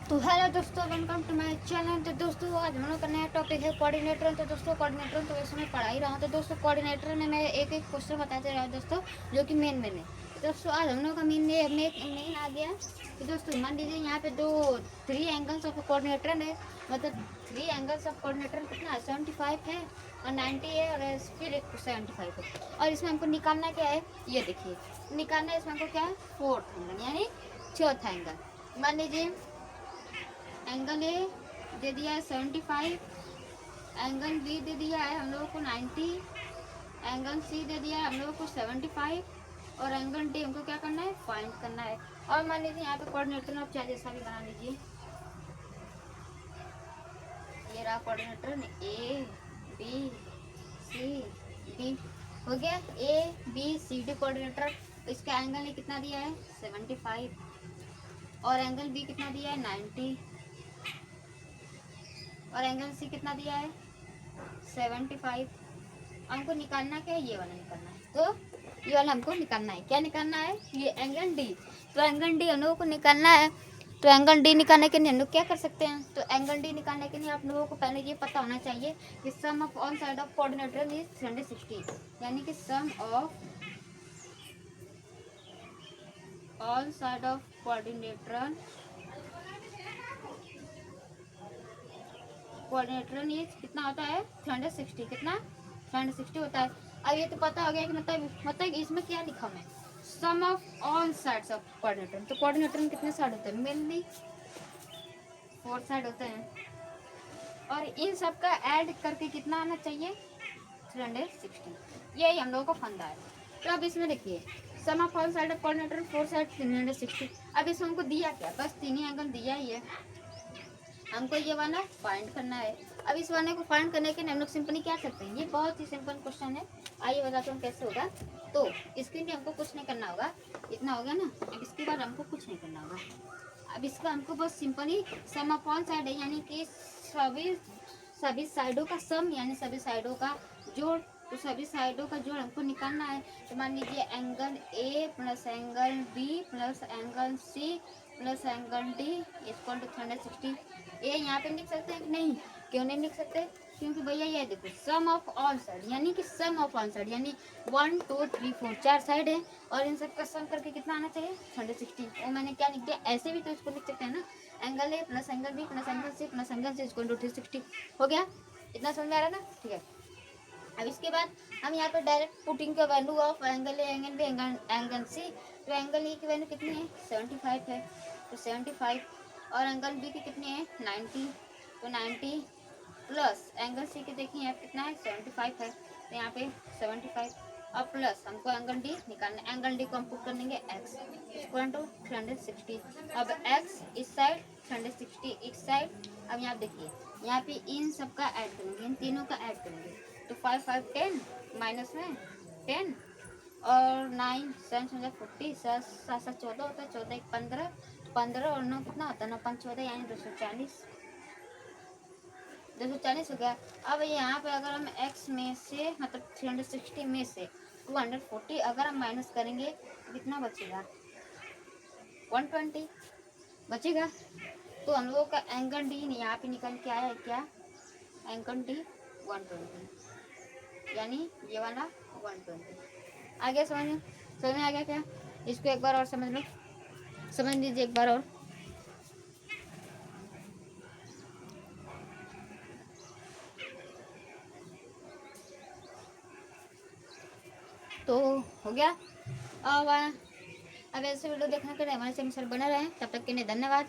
तो हेलो दोस्तों, welcome to my channel. तो दोस्तों आज हम लोग का नया टॉपिक है कोऑर्डिनेटर। तो दोस्तों कोऑर्डिनेटर तो वैसे मैं पढ़ा ही रहा हूँ। तो दोस्तों कोऑर्डिनेटर में मैं एक एक क्वेश्चन बताते रहा हूँ दोस्तों, जो कि मेन है। तो दोस्तों आज हम लोग का मेन आ गया। तो दोस्तों मान लीजिए यहाँ पे दो 3 एंगल्स ऑफ कोऑर्डिनेटर है, मतलब 3 एंगल्स ऑफ कोऑर्डिनेटर कितना है, 75 है और 90 है और फिर एक 75 है। और इसमें हमको निकालना क्या है, ये देखिए निकालना है इसमें हमको क्या है, फोर्थ एंगल यानी चौथा एंगल। मान लीजिए एंगल ए दे दिया है 75, एंगल बी दे दिया है हम लोगों को 90, एंगल सी दे दिया है हम लोगों को 75 और एंगल डी हमको क्या करना है, फाइंड करना है। और मान लीजिए यहाँ पे कोऑर्डिनेटर आप चाहे जैसा भी बना लीजिए। ये रहा coordinator A B C D, हो गया A B C D coordinator. इसका एंगल ने कितना दिया है 75 और एंगल बी कितना दिया है 90 और एंगल सी कितना दिया है 75। हमको निकालना क्या है, ये वाला निकालना है। तो ये वाला हमको निकालना है, क्या निकालना है, ये एंगल डी। तो एंगल डी हम लोगों को निकालना है। तो एंगल डी निकालने के लिए हम लोग क्या कर सकते हैं, तो एंगल डी निकालने के लिए आप लोगों को पहले ये पता होना चाहिए कि sum of all side of coordinator is 360, यानी कि sum of all side of coordinator is कितना होता है 360, कितना 360 होता है। अब ये तो पता हो गया कि मतलब इसमें क्या लिखा है, sum of all sides of coordinator. तो कोऑर्डिनेटर में कितने साइड होते हैं, मेनली 4 साइड होते हैं और इन सब का ऐड करके कितना आना चाहिए 360। यही हम लोगों का फंदा है। तो अब इसमें देखिए sum of all side of coordinator 4 side 360। अब इसमें हमको दिया क्या, बस 3 ही एंगल दिया ही है, हमको ये वाला फाइंड करना है। अब इस वाले को फाइंड करने के लिए हम लोग सिंपली क्या करते हैं, ये बहुत ही सिंपल क्वेश्चन है, आइए बताता हूँ कैसे होगा। तो इसके लिए हमको कुछ नहीं करना होगा, इतना हो गया ना। अब इसके बाद हमको कुछ नहीं करना होगा। अब इसका हमको बस simply some of all side है, यानी कि सभी साइडों का सम, यानी सभी साइडों का जोड़। तो सभी साइडों का जोड़ हमको निकालना है। तो मान लीजिए angle A plus angle B plus angle C plus angle D equal to 360। ये यहाँ पे लिख सकते हैं कि नहीं, क्यों नहीं लिख सकते, क्योंकि भैया ये देखो सम ऑफ ऑल साइड, यानी कि सम ऑफ ऑल साइड यानी 1 2 3 4 4 साइड है और इन सब का सम करके कितना आना चाहिए 360। और मैंने क्या लिख दिया, ऐसे भी तो इसको लिख सकते हैं ना, angle A plus angle B plus angle C plus angle C equal to 360। हो गया, इतना समझ में आ रहा है ना, ठीक है। अब इसके बाद हम यहाँ पे डायरेक्ट पुटिंग का value of angle A angle B angle C. तो एंगल ए की वैल्यू कितनी है 75 है, तो 75 और एंगल बी की कितनी है 90, तो 90 प्लस एंगल सी की देखिए यहाँ कितना है 75 है, तो यहाँ पे 75 और प्लस हमको एंगल डी निकालना है। एंगल डी को हम पुट कर देंगे एक्स इक्वल टू 360। अब एक्स इस साइड 360 इस साइड। अब यहाँ देखिए यहाँ पे इन सब का ऐड करेंगे, इन तीनों का ऐड करेंगे। तो 5 5 10 माइनस में 10 और 9 7 40 7 7 14 होता है, 14 1 15, 15 और 9 कितना होता है 9 5 14 यानी 240 हो गया। अब यहाँ पे अगर हम x में से मतलब 360 में से 240 अगर हम माइनस करेंगे तो कितना बचेगा 120 बचेगा। तो हम लोगों का एंगल डी यहाँ पे निकल के आया है क्या, एंगल डी 120, यानी ये वाला 120 आ गया। समझ में आ गया क्या, इसको एक बार और समझ लो, समझ लीजिए एक बार और। तो हो गया। अब ऐसे वीडियो देखने के लिए हमारे चैनल बना रहे, तब तक के लिए धन्यवाद।